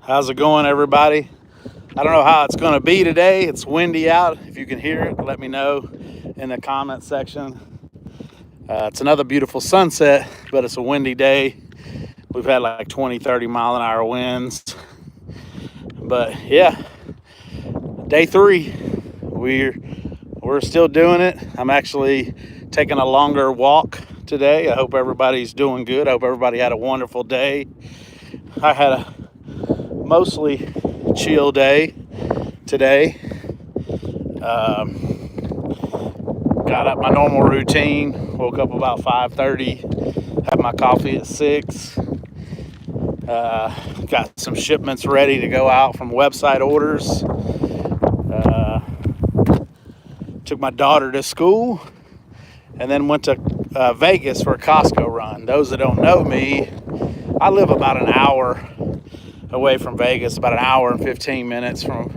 How's it going, everybody? I don't know how it's going to be today. It's windy out. If you can hear it, let me know in the comment section. It's another beautiful sunset, but it's a windy day. We've had like 20, 30 mile an hour winds. But yeah, day 3. We're still doing it. I'm actually taking a longer walk today. I hope everybody's doing good. I hope everybody had a wonderful day. I had a mostly chill day today. Got up my normal routine. Woke up about 5:30. Had my coffee at 6. Got some shipments ready to go out from website orders. Took my daughter to school, and then went to Vegas for a Costco run. Those that don't know me, I live about an hour away from Vegas, about an hour and 15 minutes from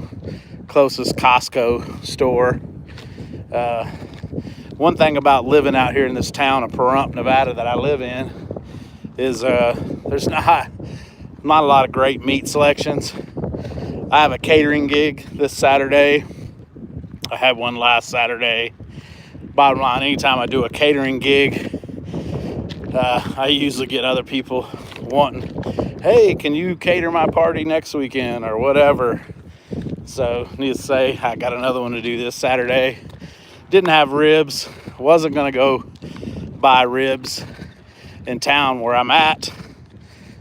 closest Costco store. One thing about living out here in this town of Pahrump, Nevada that I live in is there's not a lot of great meat selections. I have a catering gig this Saturday. I had one last Saturday. Bottom line, anytime I do a catering gig, I usually get other people wanting, hey, can you cater my party next weekend or whatever. So needless to say, I got another one to do this Saturday. Didn't have ribs. Wasn't going to go buy ribs in town where I'm at.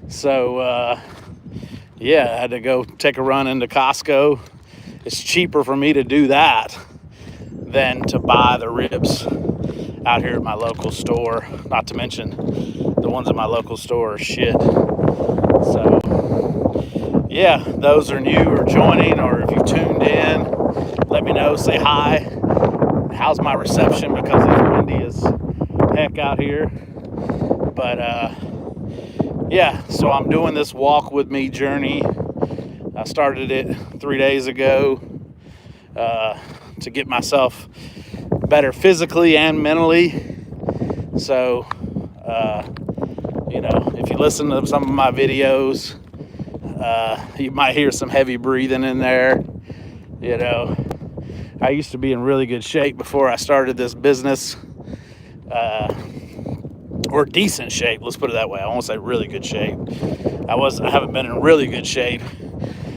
So yeah, I had to go take a run into Costco. It's cheaper for me to do that than to buy the ribs out here at my local store. Not to mention the ones at my local store are shit. So yeah, those are new or joining, or if you tuned in, let me know, say hi. How's my reception, because it's windy as heck out here. But yeah, so I'm doing this walk with me journey. I started it 3 days ago to get myself better physically and mentally. So, if you listen to some of my videos, you might hear some heavy breathing in there. I used to be in really good shape before I started this business, or decent shape. Let's put it that way. I won't say really good shape. I haven't been in really good shape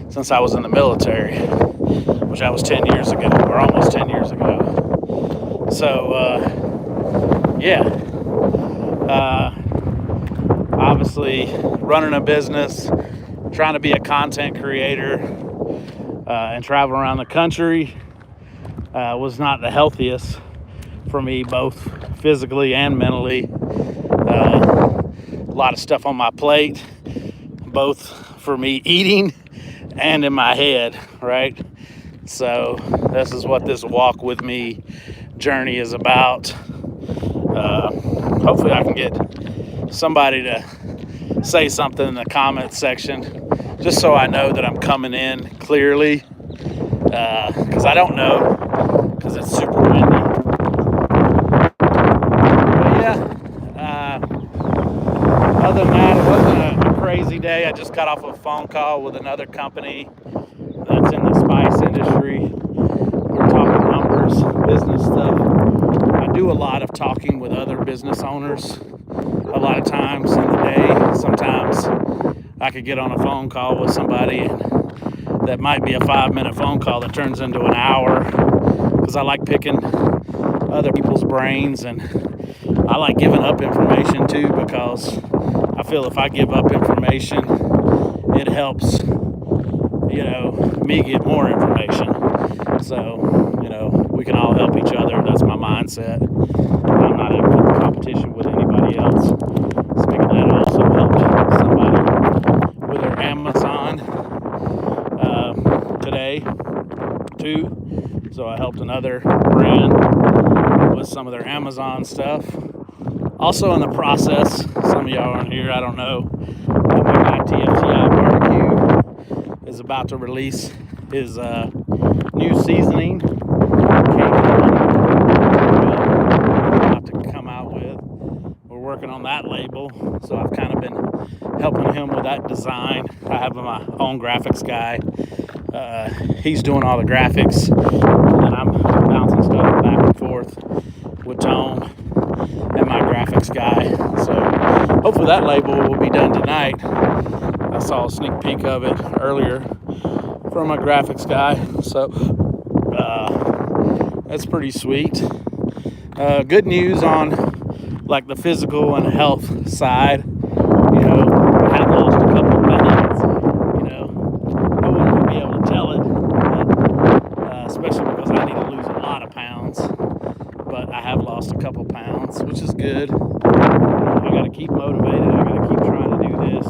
since I was in the military, which I was 10 years ago, or almost 10 years ago. So, yeah. Obviously, running a business, trying to be a content creator, and travel around the country was not the healthiest for me, both physically and mentally. A lot of stuff on my plate, both for me eating and in my head, right? So this is what this walk with me journey is about. Hopefully I can get somebody to say something in the comment section, just so I know that I'm coming in clearly, because I don't know, because it's super windy. But yeah, other than that, it wasn't a crazy day. I just got off a phone call with another company that's in the spice industry. We're talking numbers, business stuff. I do a lot of talking with other business owners a lot of times in the day. Sometimes I could get on a phone call with somebody and that might be a 5-minute phone call that turns into an hour, because I like picking other people's brains, and I like giving up information too, because I feel if I give up information, it helps, me get more information. So, we can all help each other. That's my mindset. I'm not in competition with anybody else. Speaking of that, I also helped somebody with their Amazon today too. So I helped another brand with some of their Amazon stuff. Also in the process, some of y'all aren't here, I don't know, my guy TFTI BBQ is about to release his new seasoning cake about to come out with. We're working on that label. So I've kind of been helping him with that design. I have my own graphics guy. He's doing all the graphics, and then I'm bouncing stuff back and forth with Tone and my graphics guy. So hopefully that label will be done tonight. I saw a sneak peek of it earlier from my graphics guy. So that's pretty sweet. Good news on like the physical and health side. You know, I have lost a couple of pounds. You know, I wouldn't really be able to tell it, but, especially because I need to lose a lot of pounds. But I have lost a couple pounds, which is good. I got to keep motivated. I got to keep trying to do this,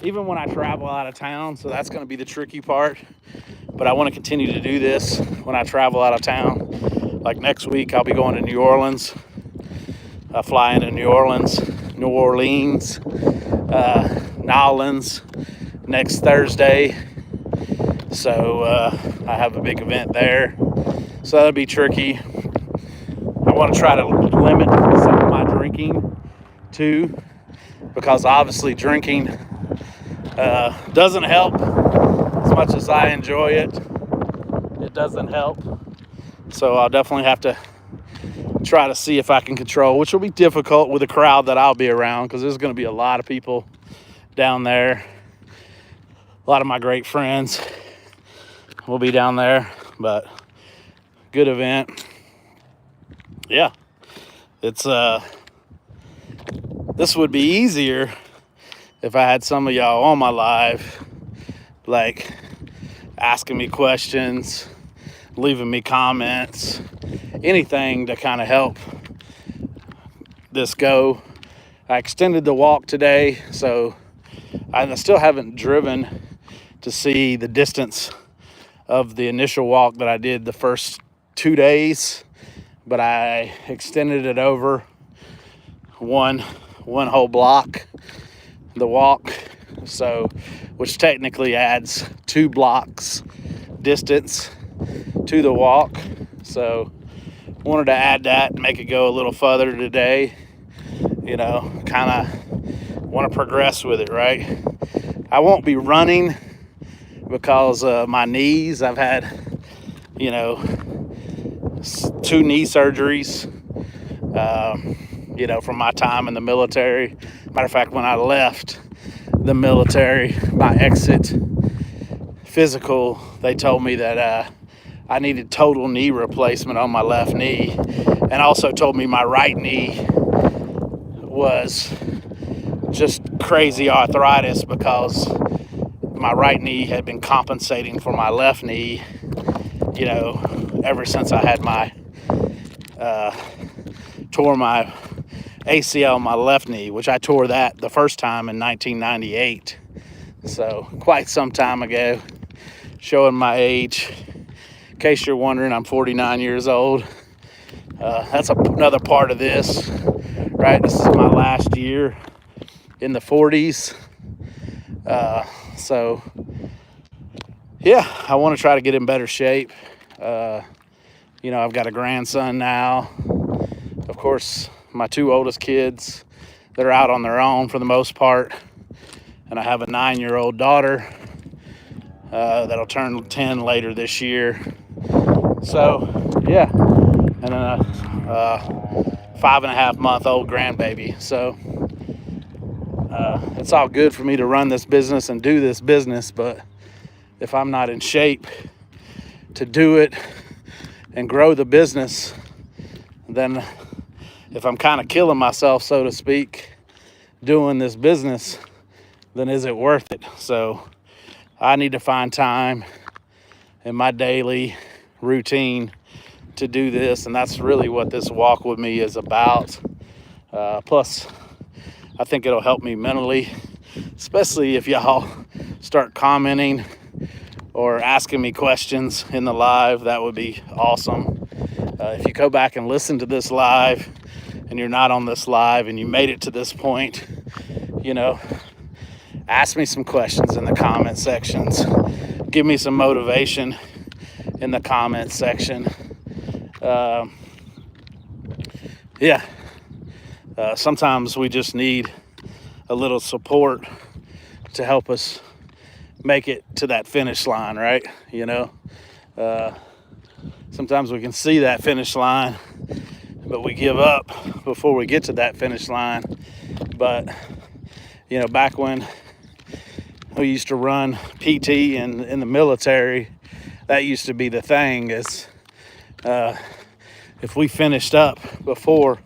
even when I travel out of town. So that's going to be the tricky part. But I want to continue to do this when I travel out of town. Like next week, I'll be going to New Orleans. I fly into New Orleans, Nolans next Thursday. So I have a big event there. So that'll be tricky. I want to try to limit some of my drinking too, because obviously drinking doesn't help as much as I enjoy it. It doesn't help. So I'll definitely have to try to see if I can control, which will be difficult with the crowd that I'll be around, because there's going to be a lot of people down there. A lot of my great friends will be down there, but good event. Yeah, it's this would be easier if I had some of y'all on my live, like asking me questions, leaving me comments, anything to kind of help this go. I extended the walk today, so I still haven't driven to see the distance of the initial walk that I did the first 2 days, but I extended it over one whole block, the walk, so which technically adds 2 blocks distance to the walk. So wanted to add that and make it go a little further today. You know, kind of want to progress with it, right? I won't be running because my knees, I've had, you know, 2 knee surgeries, you know, from my time in the military. Matter of fact, when I left the military, my exit physical, they told me that I needed total knee replacement on my left knee, and also told me my right knee was just crazy arthritis because my right knee had been compensating for my left knee, you know, ever since I had my tore my ACL on my left knee, which I tore that the first time in 1998. So quite some time ago, showing my age. In case you're wondering, I'm 49 years old. That's another part of this, right? This is my last year in the 40s. So yeah, I want to try to get in better shape. You know, I've got a grandson now. Of course, my 2 oldest kids, they're out on their own for the most part. And I have a 9-year-old daughter that'll turn 10 later this year. So, yeah. And then a 5.5-month-old grandbaby. So, it's all good for me to run this business and do this business. But if I'm not in shape to do it and grow the business, then if I'm kind of killing myself, so to speak, doing this business, then is it worth it? So I need to find time in my daily routine to do this, and that's really what this walk with me is about. Plus, I think it'll help me mentally, especially if y'all start commenting or asking me questions in the live. That would be awesome. If you go back and listen to this live and you're not on this live and you made it to this point, you know, ask me some questions in the comment sections. Give me some motivation in the comment section. Yeah, Sometimes we just need a little support to help us make it to that finish line, right? Sometimes we can see that finish line, but we give up before we get to that finish line. But, back when we used to run PT in the military, that used to be the thing is if we finished up before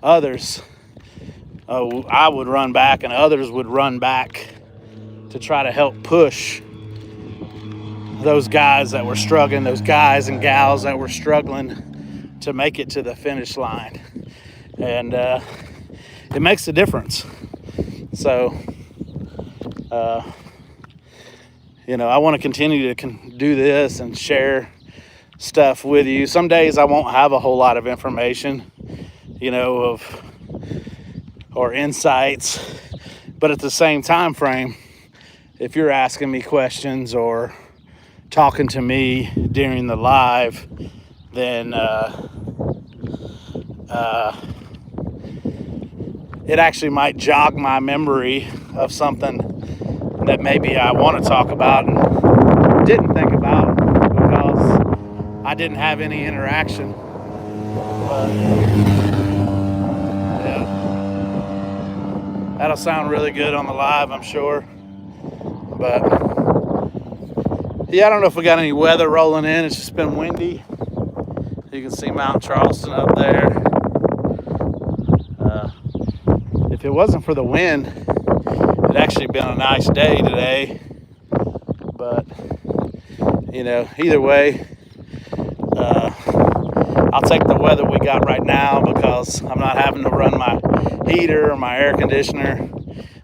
others, I would run back and others would run back to try to help push those guys that were struggling, those guys and gals that were struggling to make it to the finish line. And it makes a difference. So, I want to continue to do this and share stuff with you. Some days I won't have a whole lot of information, or insights, but at the same time frame, if you're asking me questions or talking to me during the live, then it actually might jog my memory of something that maybe I want to talk about and didn't think about because I didn't have any interaction. But, yeah, that'll sound really good on the live, I'm sure. But yeah, I don't know if we got any weather rolling in. It's just been windy. You can see Mount Charleston up there. If it wasn't for the wind, it'd actually been a nice day today. But, either way, I'll take the weather we got right now because I'm not having to run my heater or my air conditioner,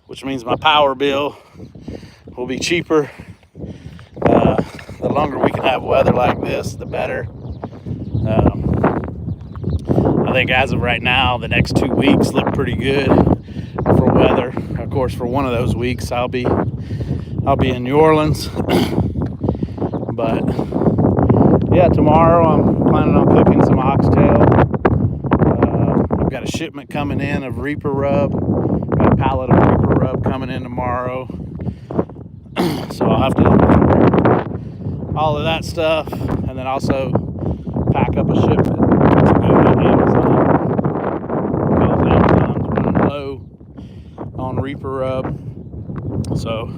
which means my power bill will be cheaper. The longer we can have weather like this, the better. I think as of right now, the next 2 weeks look pretty good for weather. Of course, for one of those weeks, I'll be in New Orleans. But yeah, tomorrow I'm planning on cooking some oxtail. I've got a shipment coming in of Reaper Rub. Got a pallet of Reaper Rub coming in tomorrow. So I'll have to all of that stuff, and then also pack up a shipment to go to Amazon because Amazon's running low on Reaper Rub. So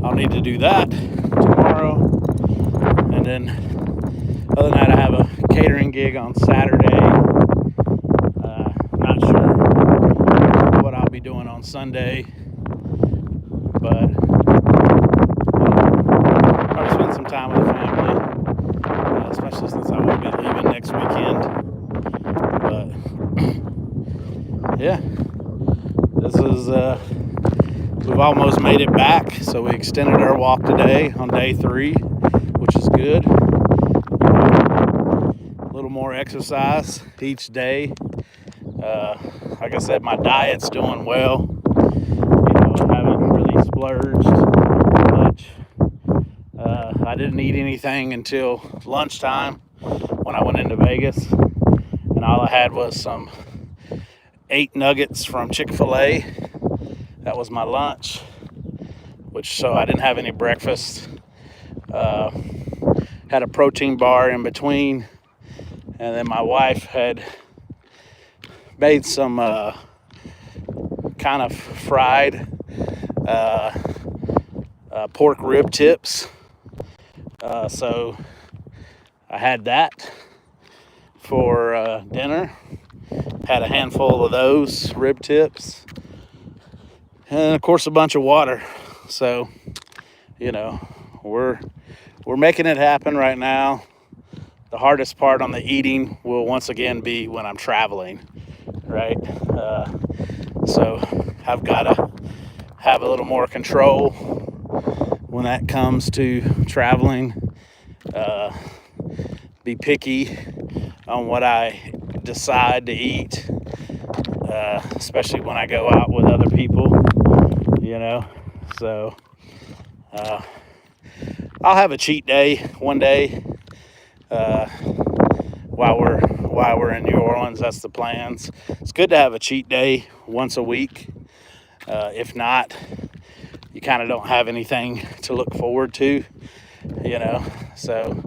I'll need to do that tomorrow. And then other than that, I have a catering gig on Saturday. Not sure what I'll be doing on Sunday, but probably spend some time with the family, especially since I won't be leaving next weekend. But yeah, this is we've almost made it back, so we extended our walk today on day 3, which is good. A little more exercise each day. Like I said, my diet's doing well. I haven't really splurged much. I didn't eat anything until lunchtime when I went into Vegas, and all I had was some 8 nuggets from Chick-fil-A. That was my lunch, so I didn't have any breakfast. Had a protein bar in between, and then my wife had made some kind of fried pork rib tips. So I had that for dinner. Had a handful of those rib tips, and of course a bunch of water. So, we're making it happen right now. The hardest part on the eating will once again be when I'm traveling, right? So I've got to have a little more control when that comes to traveling. Be picky on what I decide to eat, especially when I go out with other people, So I'll have a cheat day one day while we're in New Orleans. That's the plans. It's good to have a cheat day once a week. If not, you kind of don't have anything to look forward to, you know. So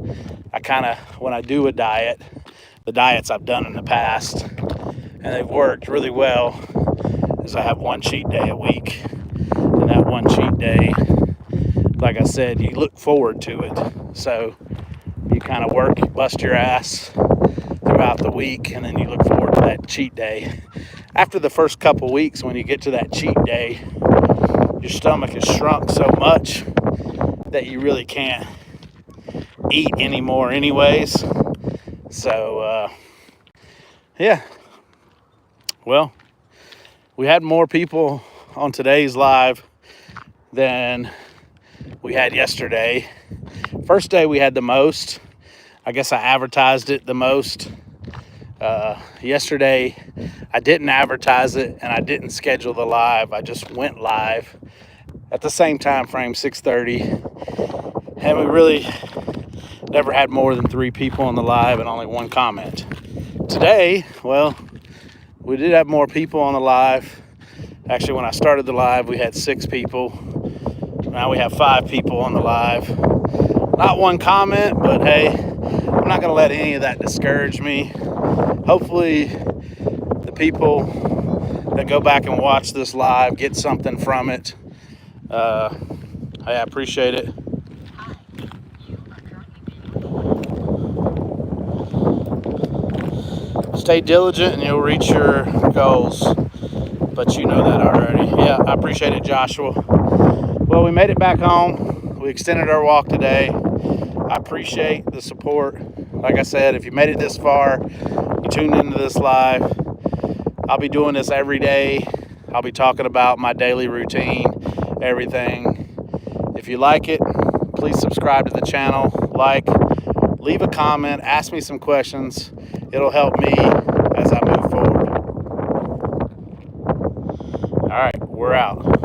I kind of, when I do a diet, the diets I've done in the past, and they've worked really well, is I have one cheat day a week. And that one cheat day, like I said, you look forward to it. So you kind of work, you bust your ass throughout the week, and then you look forward to that cheat day. After the first couple weeks, when you get to that cheat day, your stomach is shrunk so much that you really can't eat anymore anyways. So yeah, well, we had more people on today's live than we had yesterday. First day we had the most. I guess I advertised it the most. Yesterday I didn't advertise it and I didn't schedule the live. I just went live at the same time frame, 6:30, and we really never had more than 3 people on the live and only 1 comment. Today, well, we did have more people on the live. Actually, when I started the live, we had 6 people. Now we have 5 people on the live. Not 1 comment, but hey, I'm not gonna let any of that discourage me. Hopefully the people that go back and watch this live get something from it. I appreciate it. Stay diligent and you'll reach your goals. But you know that already. Yeah, I appreciate it, Joshua. Well, we made it back home. We extended our walk today. I appreciate the support. Like I said, if you made it this far, you tuned into this live, I'll be doing this every day. I'll be talking about my daily routine, everything. If you like it, please subscribe to the channel, leave a comment, ask me some questions. It'll help me as I move forward. All right, we're out.